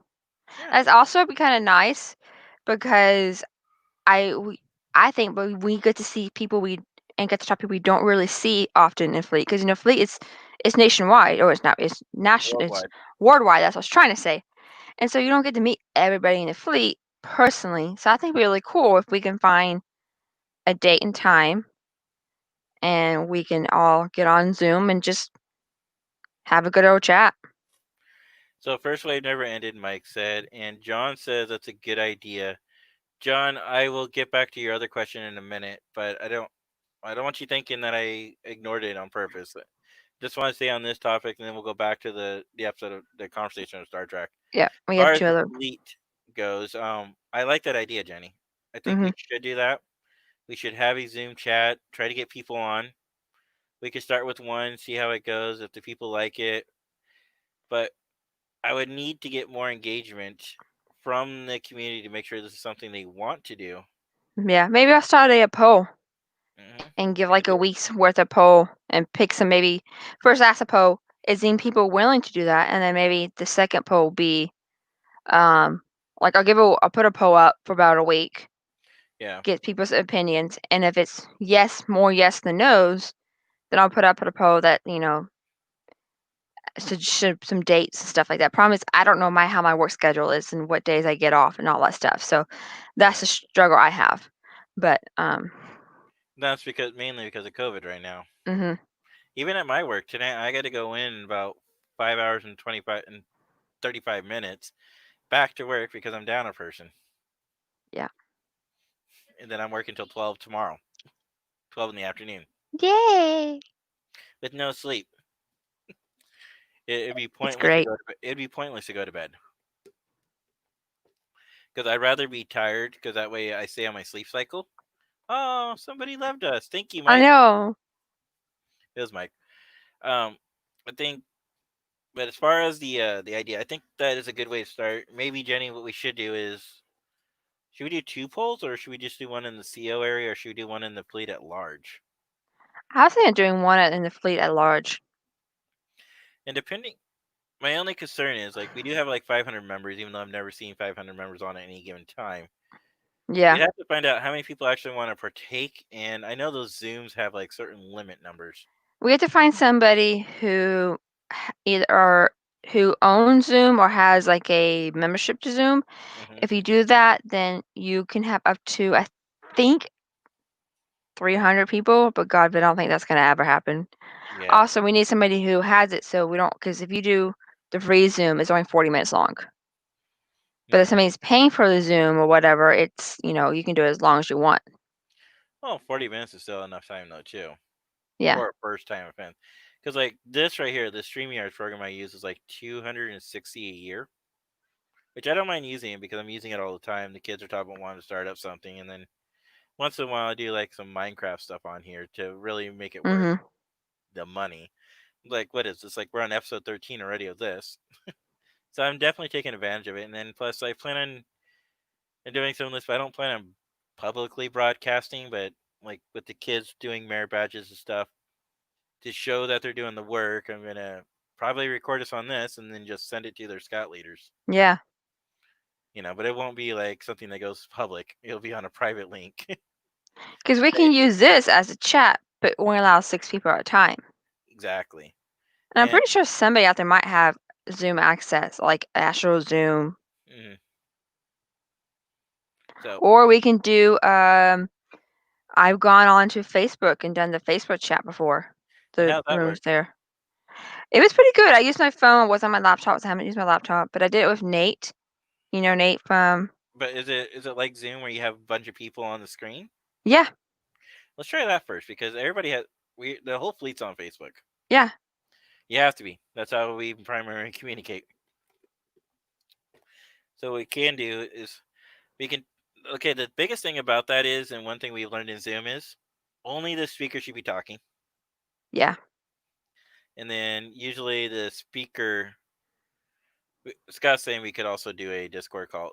Yeah. That's also be kind of nice because I think we get to see people and get to talk to people we don't really see often in Fleet because Fleet it's nationwide or it's national it's Worldwide. worldwide. That's what I was trying to say. And so you don't get to meet everybody in the Fleet personally. So I think it'd be really cool if we can find a date and time and we can all get on Zoom and just have a good old chat. So first wave never ended, Mike said, and John says that's a good idea. John, I will get back to your other question in a minute, but I don't want you thinking that I ignored it on purpose. Just want to stay on this topic, and then we'll go back to the episode of the conversation of Star Trek. Yeah, we As far have as two the other. fleet goes, I like that idea, Jenny. I think hmm we should do that. We should have a Zoom chat, try to get people on. We could start with one, see how it goes, if the people like it. But I would need to get more engagement from the community to make sure this is something they want to do. Yeah, maybe I'll start a poll Hmm. and give like a week's worth of poll and pick some maybe first ask a poll is any people willing to do that and then maybe the second poll will be like I'll put a poll up for about a week, Yeah. get people's opinions, and if it's more yes than no's, then I'll put up a poll that should some dates and stuff like that. Problem is I don't know how my work schedule is and what days I get off and all that stuff. So that's the struggle I have. But That's mainly because of COVID right now. mhm. Even at my work today, I got to go in about 5 hours and 35 minutes back to work because I'm down a person. Yeah. And then I'm working till 12 tomorrow. 12 in the afternoon Yay! with no sleep. It'd be It's pointless to great. go to bed. It'd be pointless to go to bed. Because I'd rather be tired, because that way I stay on my sleep cycle. Oh, somebody loved us. Thank you, I Mike. know. It was Mike. I think, but as far as the idea, I think that is a good way to start. Maybe Jenny, what we should do is, should we do 2 polls, or should we just do one in the CO area, or should we do one in the fleet at large? I was thinking of doing one in the fleet at large. And depending, my only concern is like we do have like 500 members, even though I've never seen 500 members on at any given time. Yeah. We'd have to find out how many people actually want to partake, and I know those Zooms have like certain limit numbers. We have to find somebody who who owns Zoom or has like a membership to Zoom. Hmm. If you do that, then you can have up to, I think, 300 people, but God, I don't think that's going to ever happen. Yeah. Also, we need somebody who has it so we don't, because if you do the free Zoom, it's only 40 minutes long. But if Mhm. somebody's paying for the Zoom or whatever, it's, you can do it as long as you want. Oh, 40 minutes is still enough time though too. Yeah. For a first time event. Because like this right here, the StreamYard program I use is like 260 a year. Which I don't mind using because I'm using it all the time. The kids are talking about wanting to start up something, and then once in a while I do like some Minecraft stuff on here to really make it worth Mm-hmm. the money. Like what is this? Like we're on episode 13 already of this. So I'm definitely taking advantage of it. And then plus I plan on doing some of this, but I don't plan on publicly broadcasting, but like with the kids doing merit badges and stuff to show that they're doing the work, I'm gonna probably record us on this and then just send it to their scout leaders. Yeah. But it won't be like something that goes public. It'll be on a private link. Because we can use this as a chat, but only allow 6 people at a time. Exactly. And I'm And pretty sure somebody out there might have Zoom access, like Astro Zoom. mhm. So Or we can do, I've gone on to Facebook and done the Facebook chat before. and The how's that rooms work? there. It was pretty good. I used my phone. It was on my laptop, so I haven't used my laptop. But I did it with Nate. You know Nate from... But is it like Zoom where you have a bunch of people on the screen? Yeah. Let's try that first because everybody has the whole fleet's on Facebook. Yeah. You have to be. That's how we primarily communicate. So what we can do is we can. Okay, the biggest thing about that is, and one thing we've learned in Zoom is, only the speaker should be talking, Yeah. and then usually the speaker. Scott's saying we could also do a Discord call.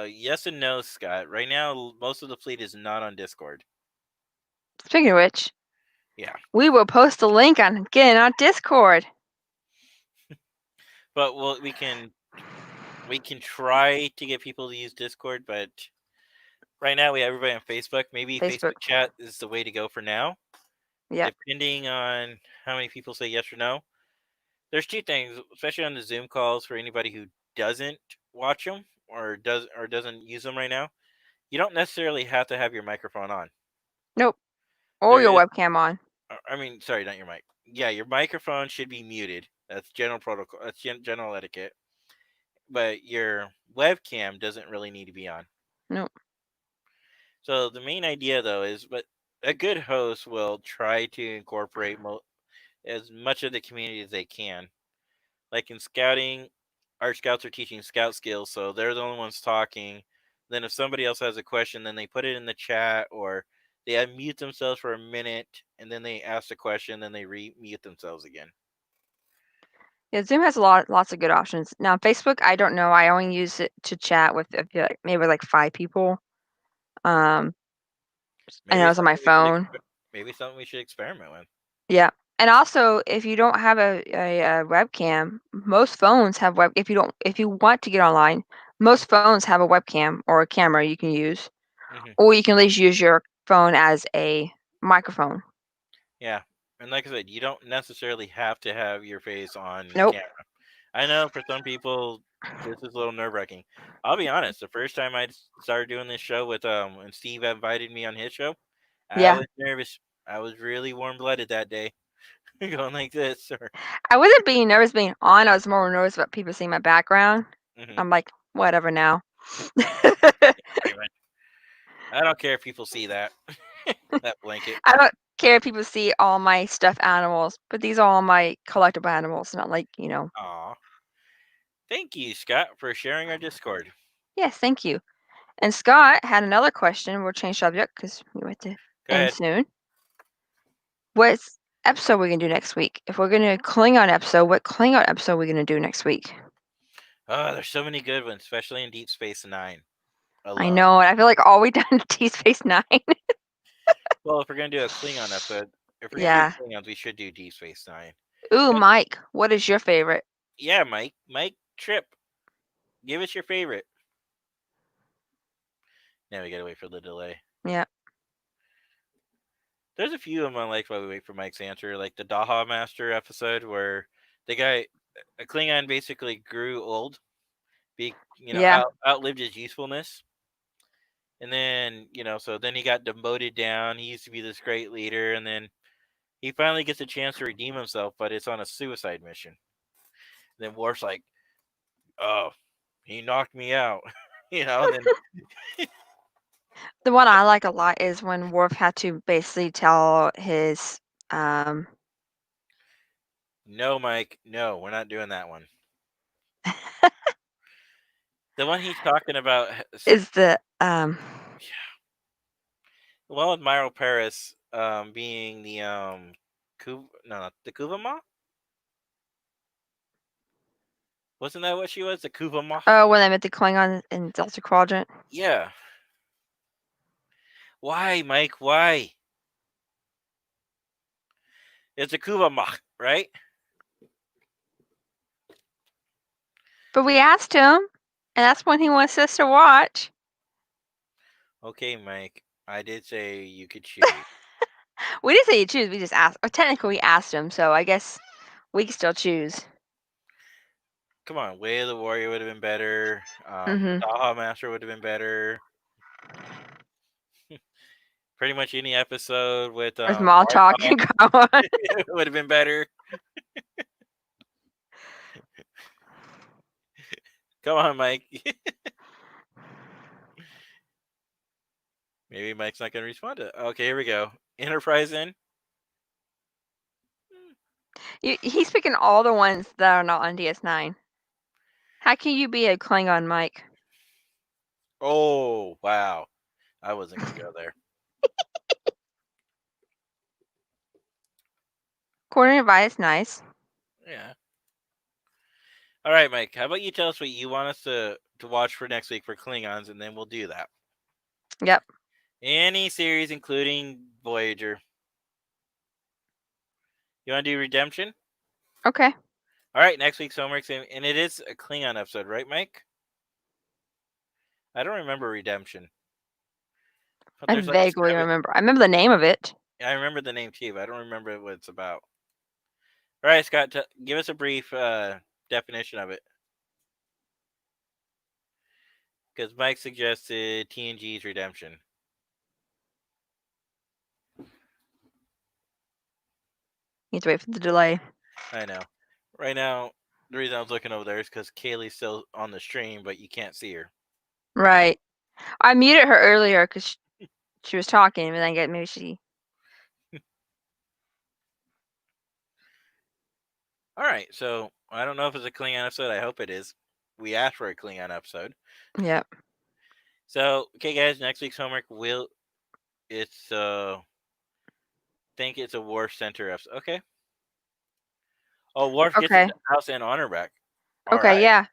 Yes and no, Scott. Right now, most of the fleet is not on Discord. Speaking of which, Yeah, we will post a link on getting on Discord. but we can try to get people to use Discord, but right now we have everybody on Facebook. Maybe Facebook chat is the way to go for now. Yeah. Depending on how many people say yes or no. There's 2 things, especially on the Zoom calls for anybody who doesn't watch them or doesn't use them right now. You don't necessarily have to have your microphone on. Nope. Or There your is- webcam on. I mean, sorry, not your mic. Yeah, your microphone should be muted. That's general protocol. That's general etiquette. But your webcam doesn't really need to be on. Nope. So the main idea, though, is but a good host will try to incorporate as much of the community as they can. Like in scouting, our scouts are teaching scout skills, so they're the only ones talking. Then if somebody else has a question, then they put it in the chat or they unmute themselves for a minute and then they ask the question, then they re-mute themselves again. Yeah, Zoom has lots of good options. Now, Facebook, I don't know. I only use it to chat with maybe like 5 people. I know it's on my phone. Maybe something we should experiment with. Yeah. And also, if you don't have a webcam, most phones have if you want to get online, most phones have a webcam or a camera you can use. Mhm. Or you can at least use your phone as a microphone. Yeah. And like I said, you don't necessarily have to have your face on Nope. camera. I know for some people this is a little nerve-wracking. I'll be honest, the first time I started doing this show with when Steve invited me on his show, Yeah. I was nervous. I was really warm-blooded that day. Going like this or I wasn't being nervous being on. I was more nervous about people seeing my background. Mhm. I'm like, whatever now. Pretty much. I don't care if people see that. That blanket. I don't care if people see all my stuffed animals, but these are all my collectible animals, not like, Aw. Thank you, Scott, for sharing our Discord. Yes, thank you. And Scott had another question. We'll change subject because we went to Go end ahead. soon. What episode we gonna do next week? If we're gonna Klingon episode, what Klingon episode we gonna do next week? Oh, there's so many good ones, especially in Deep Space Nine. I know, and I feel like all we done is Deep Space Nine. Well, if we're gonna do a Klingon episode, if we're Yeah. gonna do Klingons, we should do Deep Space Nine. Ooh, Mike, what is your favorite? Yeah, Mike. Mike Trip. Give us your favorite. Now we gotta wait for the delay. Yeah. There's a few of them I like while we wait for Mike's answer, like the Daha Master episode where the guy, a Klingon, basically grew old, Yeah. outlived his usefulness, and then so then he got demoted down. He used to be this great leader, and then he finally gets a chance to redeem himself, but it's on a suicide mission. And then Worf's like, "Oh, he knocked me out," and then The one I like a lot is when Worf had to basically tell his no, Mike, no, we're not doing that one. The one he's talking about is the well, Admiral Paris being the the Kuvama. Wasn't that what she was? The Kuvama? oh, when they met the Klingon in Delta Quadrant. Yeah. Why, Mike? Why? It's a Kuvama, right? But we asked him, and that's when he wants us to watch. Okay, Mike. I did say you could choose. We didn't say you choose. We just asked. Or technically, we asked him, so I guess we can still choose. Come on, Way of the Warrior would have been better. Mhm. Daha Master would have been better. Pretty much any episode with Small talk and go on. would have been better. Come on, Mike. Maybe Mike's not going to respond to it. Okay, here we go. Enterprise in. He's picking all the ones that are not on DS9. How can you be a Klingon, Mike? Oh, wow. I wasn't going to go there. Coordinated by is nice. Yeah. All right, Mike. How about you tell us what you want us to watch for next week for Klingons, and then we'll do that. Yep. Any series, including Voyager. You want to do Redemption? Okay. All right, next week's homework, and it is a Klingon episode, right, Mike? I don't remember Redemption. I vaguely remember. I remember the name of it. I remember the name too, but I don't remember what it's about. All right, Scott, give us a brief definition of it. Because Mike suggested TNG's Redemption. You have to wait for the delay. I know. Right now, the reason I was looking over there is because Kaylee's still on the stream, but you can't see her. Right. I muted her earlier because she was talking, and then maybe she. All right, so I don't know if it's a Klingon episode. I hope it is. We asked for a Klingon episode. Yep. So, okay, guys, next week's homework it's think it's a Worf Center episode. Okay. Oh, Worf gets his house and honor back. Okay, yeah.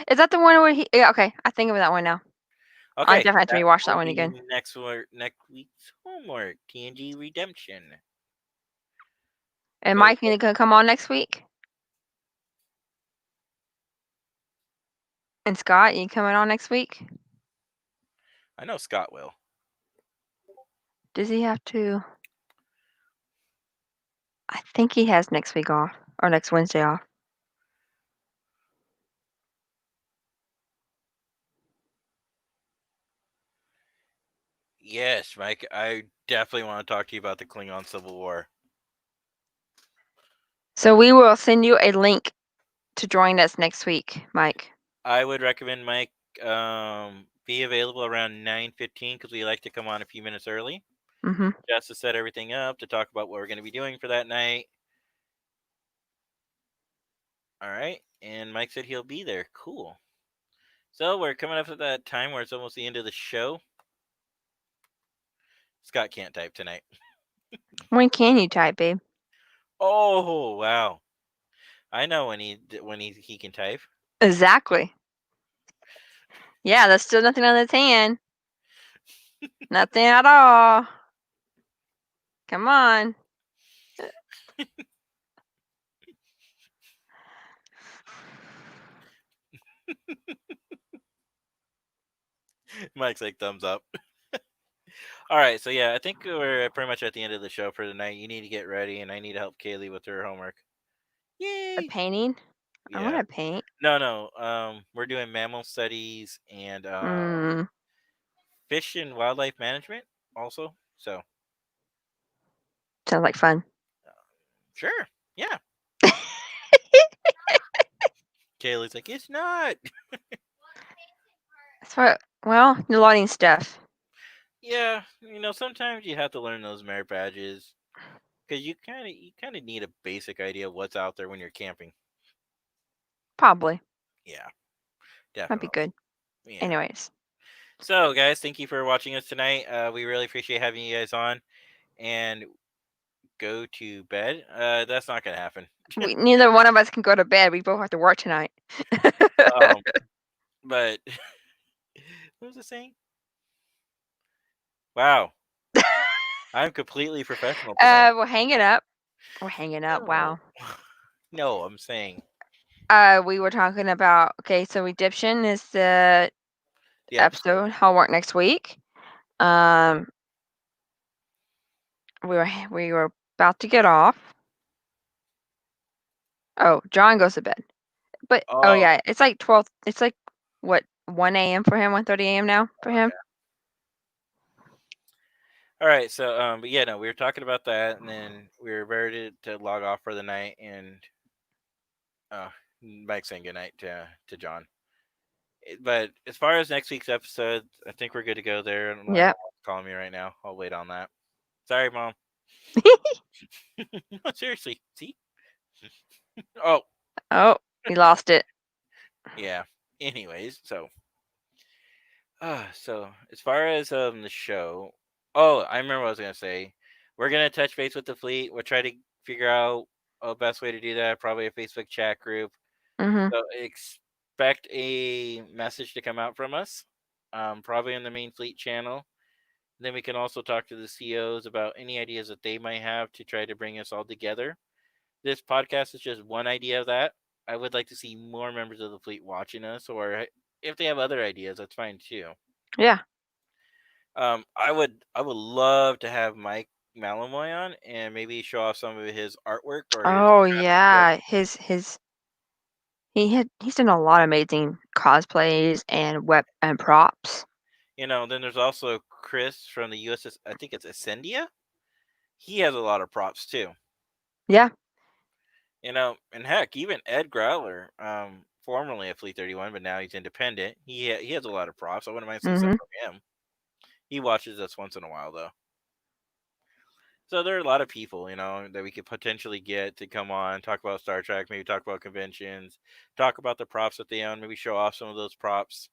Is that the one where he? Yeah, okay. I think of that one now. Okay, I definitely have to rewatch that one again. Next week's homework, TNG Redemption. And Mike, you gonna come on next week? And Scott, you coming on next week? I know Scott will. Does he have to? I think he has next week off, or next Wednesday off. Yes, Mike. I definitely want to talk to you about the Klingon Civil War. So we will send you a link to join us next week, Mike. I would recommend Mike be available around 9:15 because we like to come on a few minutes early. Mm-hmm. just to set everything up to talk about what we're going to be doing for that night. All right, and Mike said he'll be there. Cool. So we're coming up to that time where it's almost the end of the show. Scott can't type tonight. When can you type, babe? Oh wow! I know when he can type. Exactly. Yeah, there's still nothing on the tan. Nothing at all. Come on. Mike's like thumbs up. All right, so yeah, I think we're pretty much at the end of the show for tonight. You need to get ready, and I need to help Kaylee with her homework. A Yay! painting? I want Yeah. to paint. No. We're doing mammal studies and fish and wildlife management also. So Sounds like fun. sure, yeah. Kaylee's like, it's not. That's what. Well, the lighting stuff. Yeah, sometimes you have to learn those merit badges because you kind of need a basic idea of what's out there when you're camping. Probably. Yeah, Might be definitely. good. Yeah. Anyways. So, guys, thank you for watching us tonight. We really appreciate having you guys on, and go to bed. That's not gonna happen. Neither one of us can go to bed. We both have to work tonight. But what was it saying? Wow, I'm completely professional tonight. We're hanging up. We're hanging up. No. Wow. No, I'm saying. We were talking about. Okay, so Redemption is the episode. Homework next week. We were about to get off. Oh, John goes to bed. But oh yeah, it's like 12. It's like what 1 a.m. for him. 1:30 a.m. now for him. All right, so but yeah, no, we were talking about that, and then we were ready to log off for the night, and Mike saying goodnight to John. But as far as next week's episode, I think we're good to go there. And Yep. calling me right now. I'll wait on that. Sorry, Mom. No, seriously. See? Oh. Oh, he lost it. Yeah. Anyways, so as far as the show, I remember what I was gonna say. We're gonna touch base with the fleet. We'll try to figure out a best way to do that. Probably a Facebook chat group. Mm-hmm. So expect a message to come out from us. Probably in the main fleet channel. Then we can also talk to the CEOs about any ideas that they might have to try to bring us all together. This podcast is just one idea of that. I would like to see more members of the fleet watching us, or if they have other ideas, that's fine too. Yeah. I would love to have Mike Malamoy on and maybe show off some of his artwork or his Oh graphic yeah, work. he's done a lot of amazing cosplays and props. Then there's also Chris from the USS. I think it's Ascendia. He has a lot of props too. Yeah. And heck, even Ed Growler, formerly at Fleet 31, but now he's independent. He has a lot of props. I wouldn't mind seeing some from him. He watches us once in a while, though. So there are a lot of people, that we could potentially get to come on, talk about Star Trek, maybe talk about conventions, talk about the props that they own, maybe show off some of those props,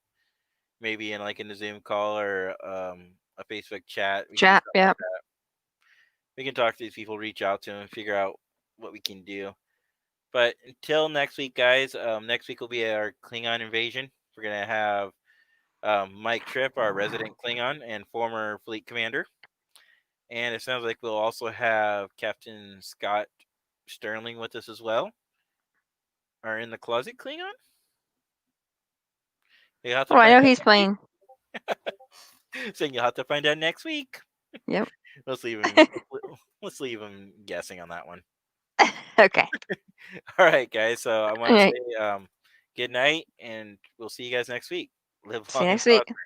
maybe in a Zoom call or a Facebook chat. Chat, yeah. We can talk to these people, reach out to them, figure out what we can do. But until next week, guys, next week will be our Klingon invasion. We're going to have Mike Tripp, our resident Klingon and former fleet commander. And it sounds like we'll also have Captain Scott Sterling with us as well. Or in the closet Klingon? I know he's playing. So you'll have to find out next week. Yep. Let's leave him guessing on that one. Okay. All right, guys. So I want to say good night, and we'll see you guys next week. Live See you long and next week. prosper.